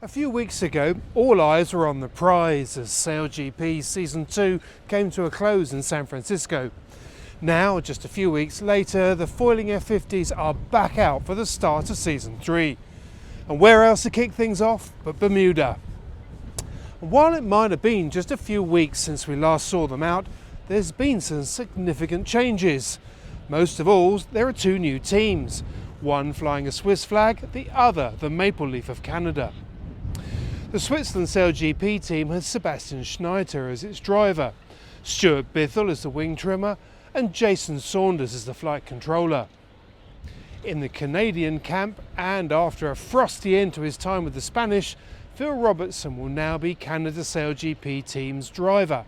A few weeks ago, all eyes were on the prize as SailGP Season 2 came to a close in San Francisco. Now, just a few weeks later, the foiling F50s are back out for the start of Season 3. And where else to kick things off but Bermuda? While it might have been just a few weeks since we last saw them out, there's been some significant changes. Most of all, there are two new teams, one flying a Swiss flag, the other the maple leaf of Canada. The Switzerland SailGP team has Sebastian Schneider as its driver, Stuart Bithell as the wing trimmer, and Jason Saunders as the flight controller. In the Canadian camp, and after a frosty end to his time with the Spanish, Phil Robertson will now be Canada SailGP team's driver.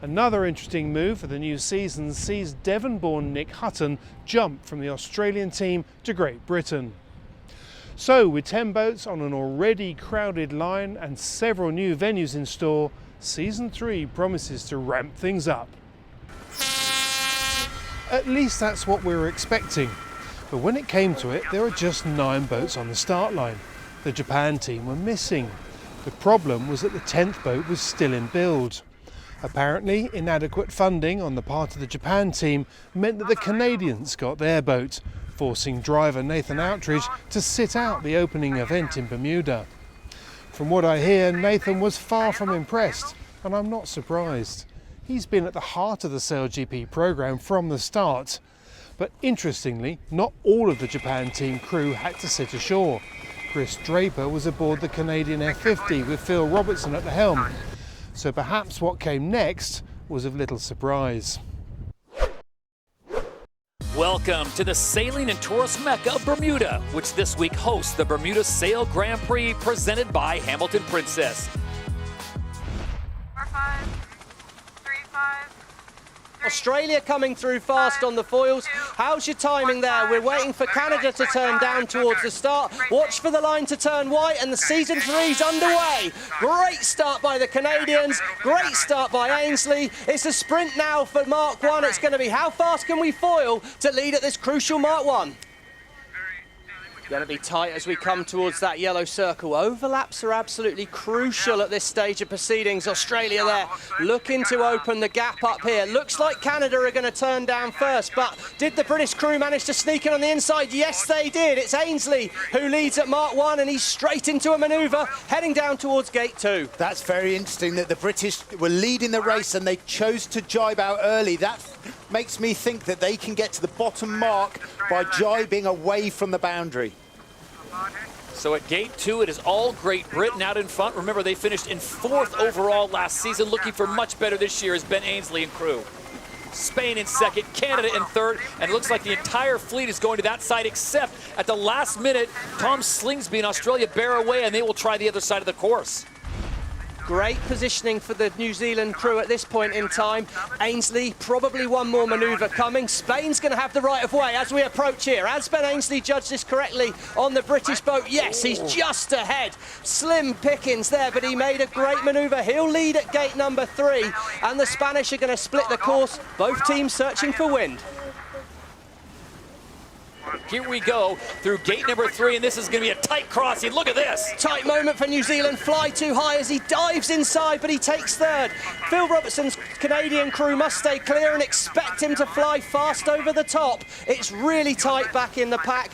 Another interesting move for the new season sees Devon-born Nick Hutton jump from the Australian team to Great Britain. So, with 10 boats on an already crowded line and several new venues in store, Season 3 promises to ramp things up. At least that's what we were expecting. But when it came to it, there were just 9 boats on the start line. The Japan team were missing. The problem was that the 10th boat was still in build. Apparently, inadequate funding on the part of the Japan team meant that the Canadians got their boat, forcing driver Nathan Outridge to sit out the opening event in Bermuda. From what I hear, Nathan was far from impressed, and I'm not surprised. He's been at the heart of the SailGP program from the start. But interestingly, not all of the Japan team crew had to sit ashore. Chris Draper was aboard the Canadian F50 with Phil Robertson at the helm. So perhaps what came next was of little surprise. Welcome to the sailing and tourist mecca of Bermuda, which this week hosts the Bermuda Sail Grand Prix presented by Hamilton Princess. 4-5, 3-5. Australia coming through fast on the foils. How's your timing there? We're waiting for Canada to turn down towards the start. Watch for the line to turn white, and the Season 3's underway. Great start by the Canadians. Great start by Ainsley. It's a sprint now for Mark 1. It's going to be how fast can we foil to lead at this crucial Mark 1. Going to be tight as we come towards that yellow circle. Overlaps are absolutely crucial at this stage of proceedings. Australia there looking to open the gap up here. Looks like Canada are going to turn down first, but did the British crew manage to sneak in on the inside? Yes, they did. It's Ainsley who leads at Mark 1, and he's straight into a manoeuvre, heading down towards gate 2. That's very interesting that the British were leading the race and they chose to jibe out early. That makes me think that they can get to the bottom mark by jibing away from the boundary. So at gate 2, it is all Great Britain out in front. Remember, they finished in 4th overall last season, looking for much better this year as Ben Ainsley and crew. Spain in 2nd, Canada in 3rd, and it looks like the entire fleet is going to that side, except at the last minute, Tom Slingsby in Australia bear away, and they will try the other side of the course. Great positioning for the New Zealand crew at this point in time. Ainsley, probably one more manoeuvre coming. Spain's going to have the right of way as we approach here. Has Ben Ainsley judged this correctly on the British boat? Yes, he's just ahead. Slim pickings there, but he made a great manoeuvre. He'll lead at gate number 3, and the Spanish are going to split the course. Both teams searching for wind. Here we go through gate number 3, and this is going to be a tight crossing. Look at this. Tight moment for New Zealand. Fly too high as he dives inside, but he takes 3rd. Phil Robertson's Canadian crew must stay clear and expect him to fly fast over the top. It's really tight back in the pack.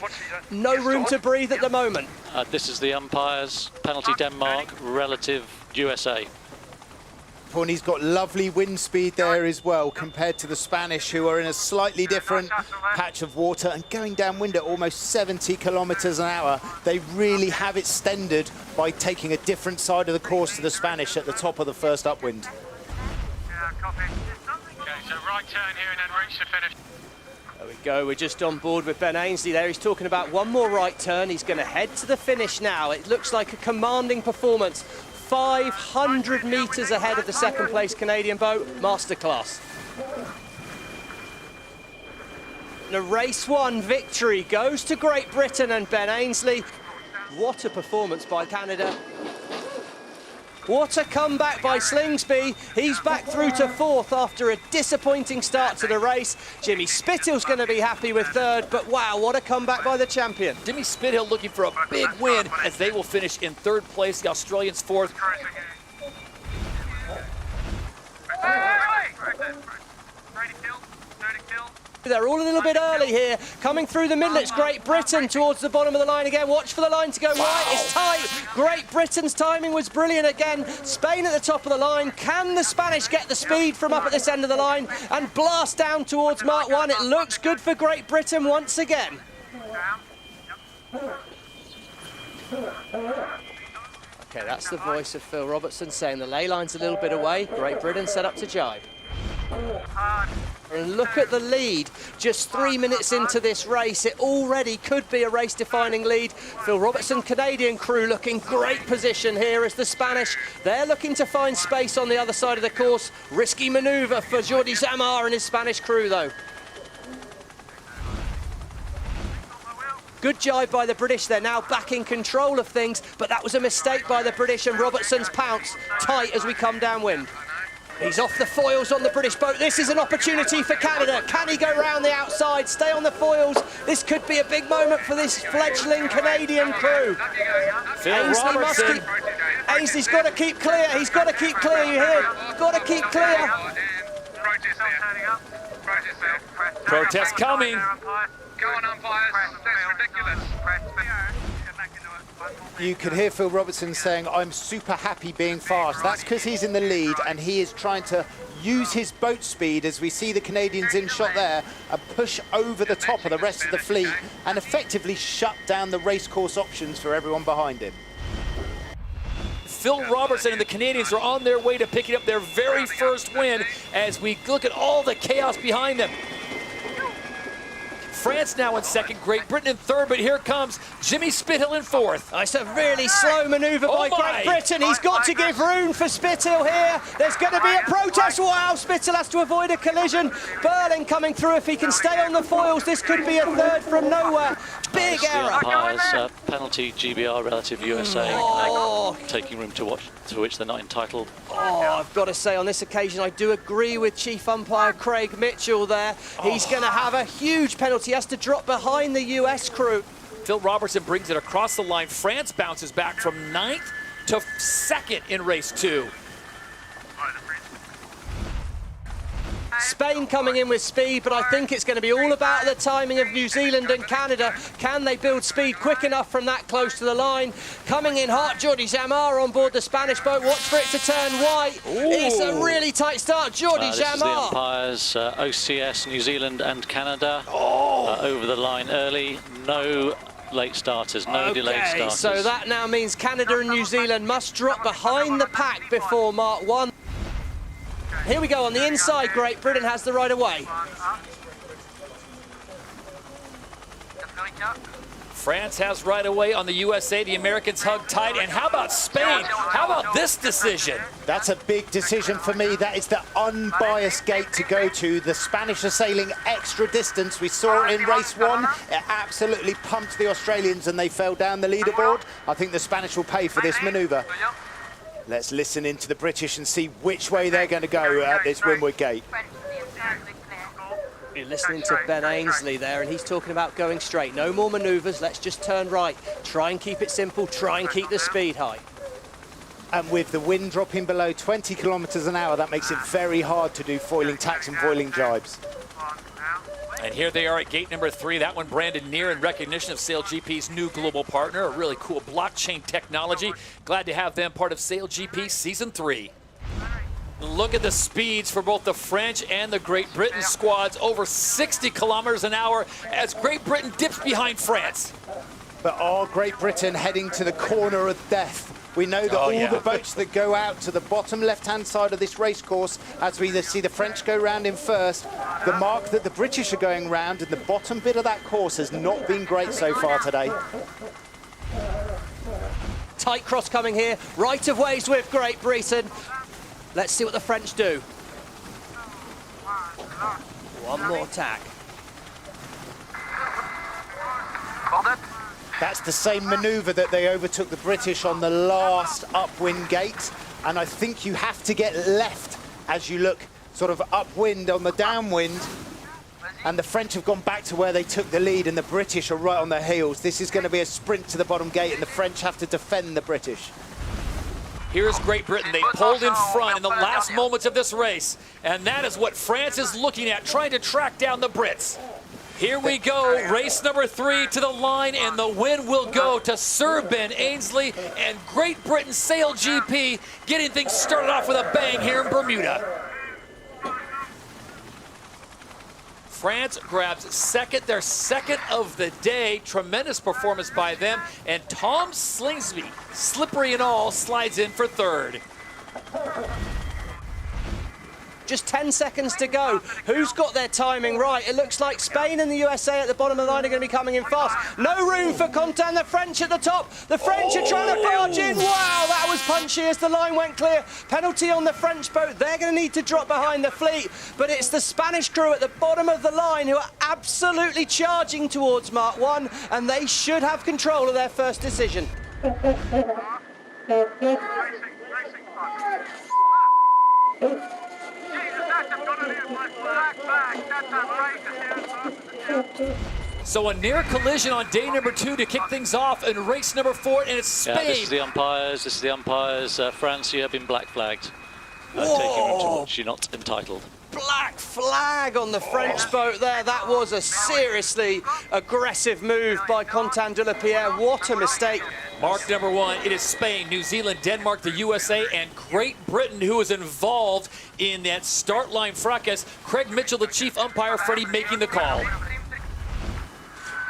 No room to breathe at the moment. This is the umpires. Penalty Denmark, relative USA. And he's got lovely wind speed there as well compared to the Spanish, who are in a slightly different patch of water and going downwind at almost 70 kilometers an hour. They really have extended by taking a different side of the course to the Spanish at the top of the first upwind. Yeah, copy. Okay, so right turn here and then reach the finish. There we go, we're just on board with Ben Ainsley there. He's talking about one more right turn. He's going to head to the finish now. It looks like a commanding performance. 500 metres ahead of the second place Canadian boat, masterclass. And a race one victory goes to Great Britain and Ben Ainsley. What a performance by Canada. What a comeback by Slingsby. He's back through to fourth after a disappointing start to the race. Jimmy Spittill's going to be happy with third, but wow, what a comeback by the champion. Jimmy Spithill looking for a big win as they will finish in third place, the Australians fourth. They're all a little bit early here. Coming through the middle, it's Great Britain towards the bottom of the line again. Watch for the line to go right. It's tight. Great Britain's timing was brilliant again. Spain at the top of the line. Can the Spanish get the speed from up at this end of the line and blast down towards Mark 1? It looks good for Great Britain once again. Okay, that's the voice of Phil Robertson saying the ley line's a little bit away. Great Britain set up to jibe. And look at the lead, just 3 minutes into this race. It already could be a race-defining lead. Phil Robertson, Canadian crew, looking great position here as the Spanish. They're looking to find space on the other side of the course. Risky manoeuvre for Jordi Zamar and his Spanish crew, though. Good jibe by the British. They're now back in control of things, but that was a mistake by the British, and Robertson's pounce tight as we come downwind. He's off the foils on the British boat. This is an opportunity for Canada. Can he go round the outside, stay on the foils? This could be a big moment for this fledgling Canadian crew. Ainsley's got to keep clear. He's got to keep clear, you hear? Got to keep clear. Protest coming. Go on, umpires. That's ridiculous. You could hear Phil Robertson saying, I'm super happy being fast. That's because he's in the lead and he is trying to use his boat speed, as we see the Canadians in shot there, and push over the top of the rest of the fleet and effectively shut down the racecourse options for everyone behind him. Phil Robertson and the Canadians are on their way to picking up their very first win as we look at all the chaos behind them. France now in second, Great Britain in third, but here comes Jimmy Spithill in fourth. It's a really slow manoeuvre by Great Britain. He's got to give room for Spithill here. There's going to be a protest. Wow, Spithill has to avoid a collision. Berlin coming through. If he can stay on the foils, this could be a third from nowhere. Big error. Umpires, penalty GBR relative USA, taking room to which they're not entitled. Oh, I've got to say, on this occasion, I do agree with Chief Umpire Craig Mitchell there. He's going to have a huge penalty. He has to drop behind the US crew. Phil Robertson brings it across the line. France bounces back from 9th to 2nd in race 2. Spain coming in with speed, but I think it's going to be all about the timing of New Zealand and Canada. Can they build speed quick enough from that close to the line? Coming in hot, Jordi Zamar on board the Spanish boat. Watch for it to turn white. It's a really tight start, Jordi Zamar. This is the umpires, OCS, New Zealand and Canada over the line early. No late starters, no delayed starters. So that now means Canada and New Zealand must drop behind the pack before Mark 1. Here we go on the inside. Great Britain has the right of way. France has right away on the USA. The Americans hug tight. And how about Spain? How about this decision? That's a big decision for me. That is the unbiased gate to go to. The Spanish are sailing extra distance. We saw it in race 1. It absolutely pumped the Australians and they fell down the leaderboard. I think the Spanish will pay for this manoeuvre. Let's listen into the British and see which way they're going to go at this Windward Gate. You're listening to Ben Ainsley there, and he's talking about going straight. No more manoeuvres, let's just turn right. Try and keep it simple, try and keep the speed high. And with the wind dropping below 20 kilometres an hour, that makes it very hard to do foiling tacks and foiling jibes. And here they are at gate number 3. That one branded near in recognition of SailGP's new global partner, a really cool blockchain technology. Glad to have them part of SailGP Season 3. Look at the speeds for both the French and the Great Britain squads, over 60 kilometers an hour as Great Britain dips behind France. But are Great Britain heading to the corner of death We know that all the boats that go out to the bottom left-hand side of this race course, as we see the French go round in first, the mark that the British are going round in the bottom bit of that course has not been great so far today. Tight cross coming here, right of ways with Great Britain. Let's see what the French do. One more tack. That's the same manoeuvre that they overtook the British on the last upwind gate. And I think you have to get left as you look sort of upwind on the downwind. And the French have gone back to where they took the lead and the British are right on their heels. This is going to be a sprint to the bottom gate and the French have to defend the British. Here's Great Britain. They pulled in front in the last moments of this race. And that is what France is looking at, trying to track down the Brits. Here we go, race number 3 to the line, and the win will go to Sir Ben Ainslie and Great Britain SailGP, getting things started off with a bang here in Bermuda. France grabs second, their second of the day. Tremendous performance by them. And Tom Slingsby, slippery and all, slides in for third. Just 10 seconds to go. Who's got their timing right? It looks like Spain and the USA at the bottom of the line are going to be coming in fast. No room for Content. The French at the top. The French are trying to barge in. Wow, that was punchy as the line went clear. Penalty on the French boat. They're going to need to drop behind the fleet. But it's the Spanish crew at the bottom of the line who are absolutely charging towards Mark 1, and they should have control of their first decision. So a near collision on day number 2 to kick things off in race number 4, and it's Spain. Yeah, this is the umpires. France, you have been black flagged. Taking room to watch, you're not entitled. Black flag on the French boat there. That was a seriously aggressive move by Content de la Pierre. What a mistake. Mark number 1, it is Spain, New Zealand, Denmark, the USA, and Great Britain who is involved in that start line fracas. Craig Mitchell, the chief umpire, Freddie making the call.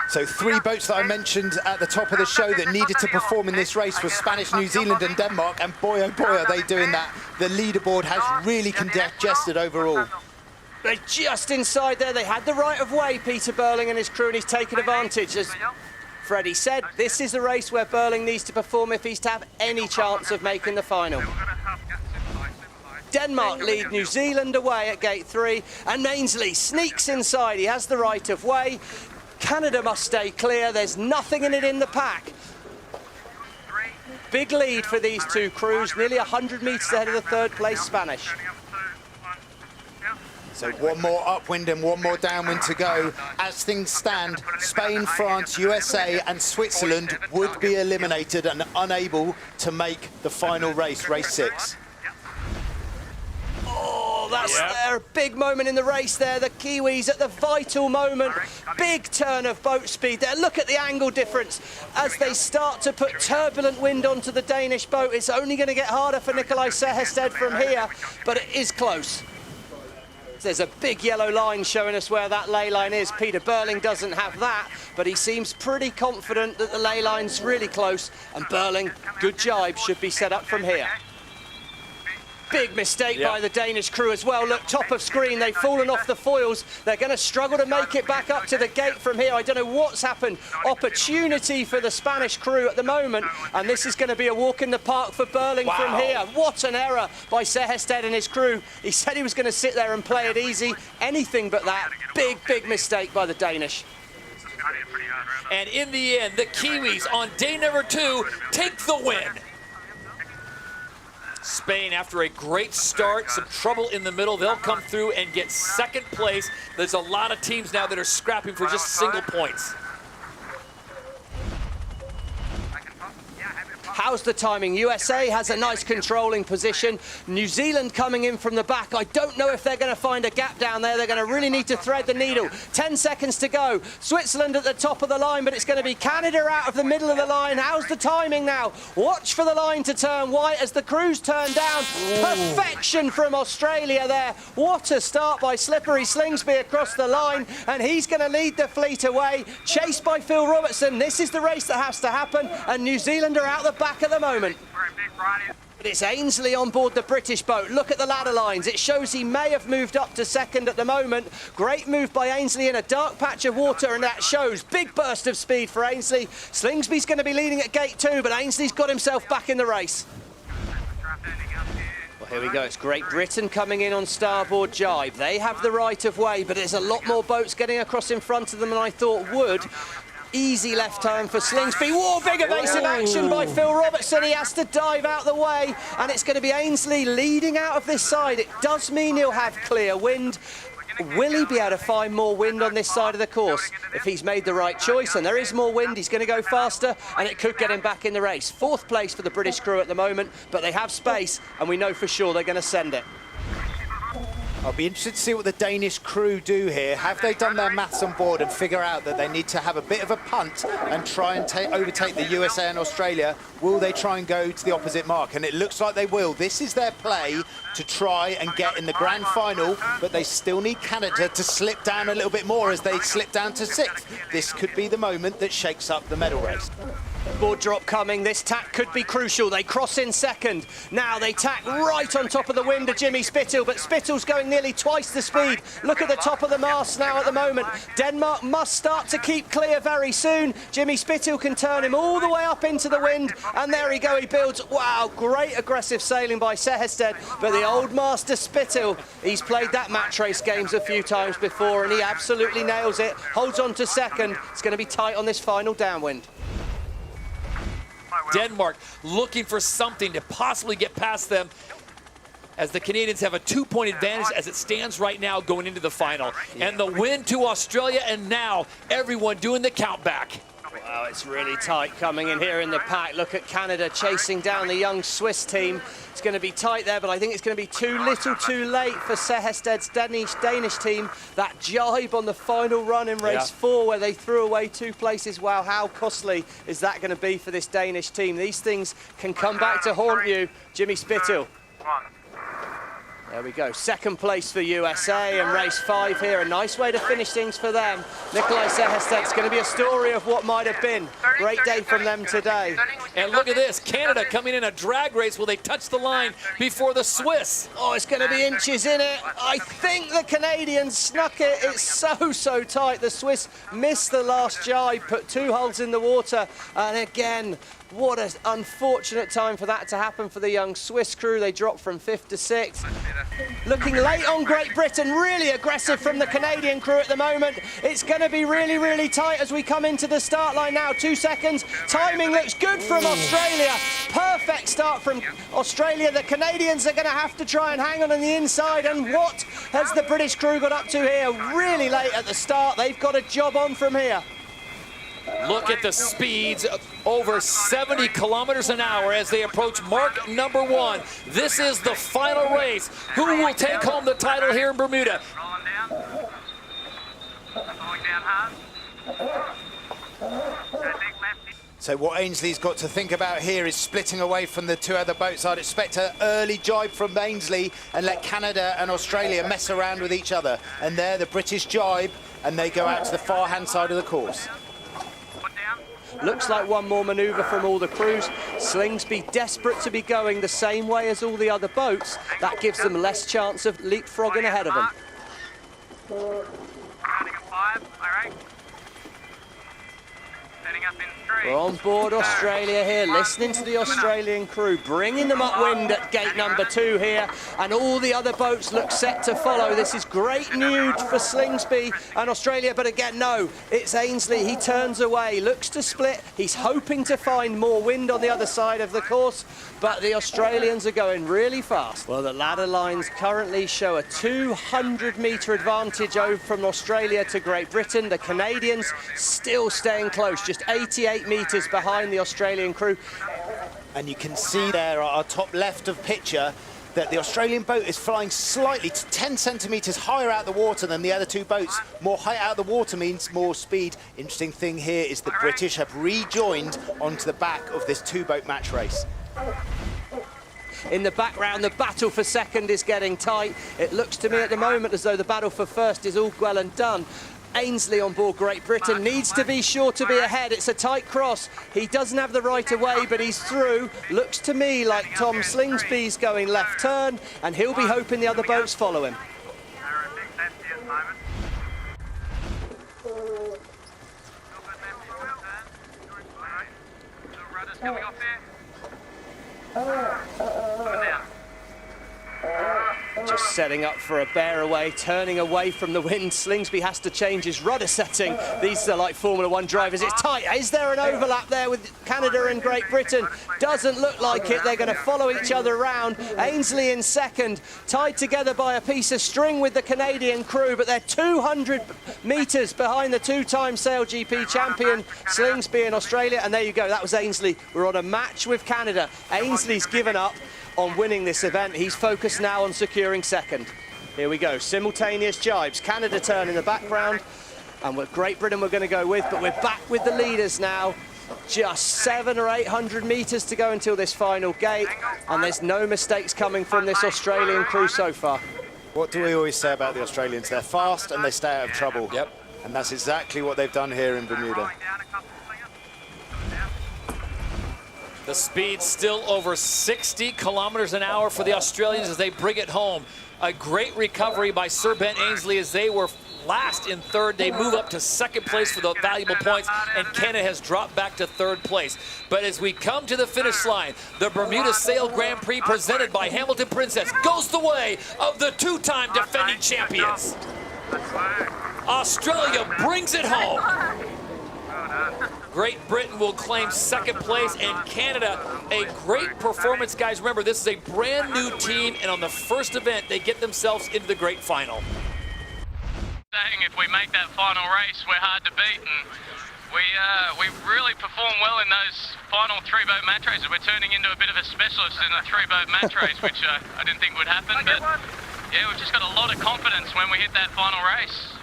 So 3 boats that I mentioned at the top of the show that needed to perform in this race were Spanish, New Zealand and Denmark, and boy oh boy are they doing that. The leaderboard has really congested overall. They're just inside there. They had the right of way, Peter Burling and his crew, and he's taken advantage. As Freddie said, this is the race where Burling needs to perform if he's to have any chance of making the final. Denmark lead New Zealand away at gate 3, and Ainsley sneaks inside. He has the right of way. Canada must stay clear. There's nothing in it in the pack. Big lead for these two crews, nearly 100 metres ahead of the third place Spanish. So one more upwind and one more downwind to go. As things stand, Spain, France, USA and Switzerland would be eliminated and unable to make the final race, race 6. Oh, that's a big moment in the race there. The Kiwis at the vital moment. Big turn of boat speed there. Look at the angle difference. As they start to put turbulent wind onto the Danish boat, it's only going to get harder for Nikolaj Sejersted from here, but it is close. There's a big yellow line showing us where that ley line is. Peter Burling doesn't have that, but he seems pretty confident that the ley line's really close, and Burling, good jibe, should be set up from here. Big mistake by the Danish crew as well. Look, top of screen, they've fallen off the foils. They're going to struggle to make it back up to the gate from here. I don't know what's happened. Opportunity for the Spanish crew at the moment, and this is going to be a walk in the park for Burling from here. What an error by Sejersted and his crew. He said he was going to sit there and play it easy. Anything but that. Big, big mistake by the Danish. And in the end, the Kiwis on day number 2 take the win. Spain, after a great start, some trouble in the middle, they'll come through and get second place. There's a lot of teams now that are scrapping for just single points. How's the timing? USA has a nice controlling position. New Zealand coming in from the back. I don't know if they're going to find a gap down there. They're going to really need to thread the needle. 10 seconds to go. Switzerland at the top of the line, but it's going to be Canada out of the middle of the line. How's the timing now? Watch for the line to turn white as the crews turn down. Perfection from Australia there. What a start by Slippery Slingsby across the line, and he's going to lead the fleet away. Chased by Phil Robertson. This is the race that has to happen, and New Zealand are out the back. back at the moment. But it's Ainsley on board the British boat. Look at the ladder lines. It shows he may have moved up to second at the moment. Great move by Ainsley in a dark patch of water, and that shows. Big burst of speed for Ainsley. Slingsby's going to be leading at gate 2, but Ainsley's got himself back in the race. Well, here we go. It's Great Britain coming in on starboard jibe. They have the right of way, but there's a lot more boats getting across in front of them than I thought would. Easy left turn for Slingsby. Whoa, big evasive action by Phil Robertson. He has to dive out the way, and it's going to be Ainsley leading out of this side. It does mean he'll have clear wind. Will he be able to find more wind on this side of the course? If he's made the right choice and there is more wind, he's going to go faster, and it could get him back in the race. 4th place for the British crew at the moment, but they have space, and we know for sure they're going to send it. I'll be interested to see what the Danish crew do here. Have they done their maths on board and figure out that they need to have a bit of a punt and try and overtake the USA and Australia? Will they try and go to the opposite mark? And it looks like they will. This is their play to try and get in the grand final, but they still need Canada to slip down a little bit more as they slip down to 6th. This could be the moment that shakes up the medal race. Board drop coming. This tack could be crucial. They cross in second. Now they tack right on top of the wind of Jimmy Spittle, but Spittle's going nearly twice the speed. Look at the top of the mast now at the moment. Denmark must start to keep clear very soon. Jimmy Spittle can turn him all the way up into the wind, and there we go. He builds. Wow, great aggressive sailing by Sehested, but the old master Spittle, he's played that match race games a few times before, and he absolutely nails it. Holds on to second. It's going to be tight on this final downwind. Denmark looking for something to possibly get past them, as the Canadians have a 2-point advantage as it stands right now going into the final. And the win to Australia, and now everyone doing the count back. Wow, it's really tight coming in here in the pack. Look at Canada chasing down the young Swiss team. It's going to be tight there, but I think it's going to be too little too late for Sehested's Danish team. That jibe on the final run in race 4 where they threw away 2 places. Wow, how costly is that going to be for this Danish team? These things can come back to haunt you. Jimmy Spittle. There we go, 2nd place for USA in race 5 here. A nice way to finish things for them. Nikolai Sehested's going to be a story of what might have been. Great day from them today. And look at this, Canada coming in a drag race. Will they touch the line before the Swiss? Oh, it's going to be inches in it. I think the Canadians snuck it. It's so tight. The Swiss missed the last jibe, put 2 hulls in the water, and again, what an unfortunate time for that to happen for the young Swiss crew. They dropped from 5th to 6th. Looking late on Great Britain, really aggressive from the Canadian crew at the moment. It's going to be really tight as we come into the start line now. 2 seconds. Timing looks good from Australia. Perfect start from Australia. The Canadians are going to have to try and hang on the inside. And what has the British crew got up to here? Really late at the start. They've got a job on from here. Look at the speeds, over 70 kilometers an hour as they approach mark number 1. This is the final race. Who will take home the title here in Bermuda? So what Ainsley's got to think about here is splitting away from the 2 other boats. I'd expect an early jibe from Ainsley and let Canada and Australia mess around with each other. And there, the British jibe, and they go out to the far-hand side of the course. Looks like one more manoeuvre from all the crews. Slingsby desperate to be going the same way as all the other boats. That gives them less chance of leapfrogging ahead of them. We're on board Australia here, listening to the Australian crew, bringing them upwind at gate number 2 here, and all the other boats look set to follow. This is great news for Slingsby and Australia, but again, no, it's Ainsley. He turns away, looks to split. He's hoping to find more wind on the other side of the course, but the Australians are going really fast. Well, the ladder lines currently show a 200-metre advantage over from Australia to Great Britain. The Canadians still staying close, just 88 metres behind the Australian crew. And you can see there, our top left of picture, that the Australian boat is flying slightly to 10 centimetres higher out the water than the other 2 boats. More height out of the water means more speed. Interesting thing here is the British have rejoined onto the back of this 2-boat match race. In the background, the battle for second is getting tight. It looks to me at the moment as though the battle for first is all well and done. Ainsley on board Great Britain needs to be sure to be ahead. It's a tight cross. He doesn't have the right of way, but he's through. Looks to me like Tom Slingsby's going left turn, and he'll be hoping the other boats follow him. Coming off here. Just setting up for a bear away, turning away from the wind. Slingsby has to change his rudder setting. These are like Formula One drivers. It's tight. Is there an overlap there with Canada and Great Britain? Doesn't look like it. They're going to follow each other around. Ainsley in second, tied together by a piece of string with the Canadian crew, but they're 200 metres behind the two-time SailGP champion, Slingsby in Australia. And there you go. That was Ainsley. We're on a match with Canada. Ainsley's given up on winning this event. He's focused now on securing second. Here we go, simultaneous jibes. Canada turn in the background, and with Great Britain we're going to go with, but we're back with the leaders now. Just 700 or 800 metres to go until this final gate, and there's no mistakes coming from this Australian crew so far. What do we always say about the Australians? They're fast and they stay out of trouble. Yep. And that's exactly what they've done here in Bermuda. The speed still over 60 kilometers an hour for the Australians as they bring it home. A great recovery by Sir Ben Ainsley as they were last in third. They move up to second place for the valuable points, and Canada has dropped back to third place. But as we come to the finish line, the Bermuda Sail Grand Prix presented by Hamilton Princess goes the way of the two-time defending champions. Australia brings it home. Great Britain will claim second place, and Canada, a great performance, guys. Remember, this is a brand new team, and on the first event, they get themselves into the great final. If we make that final race, we're hard to beat, and we really perform well in those final three-boat match races. We're turning into a bit of a specialist in a three-boat match race, which I didn't think would happen, but yeah, we've just got a lot of confidence when we hit that final race.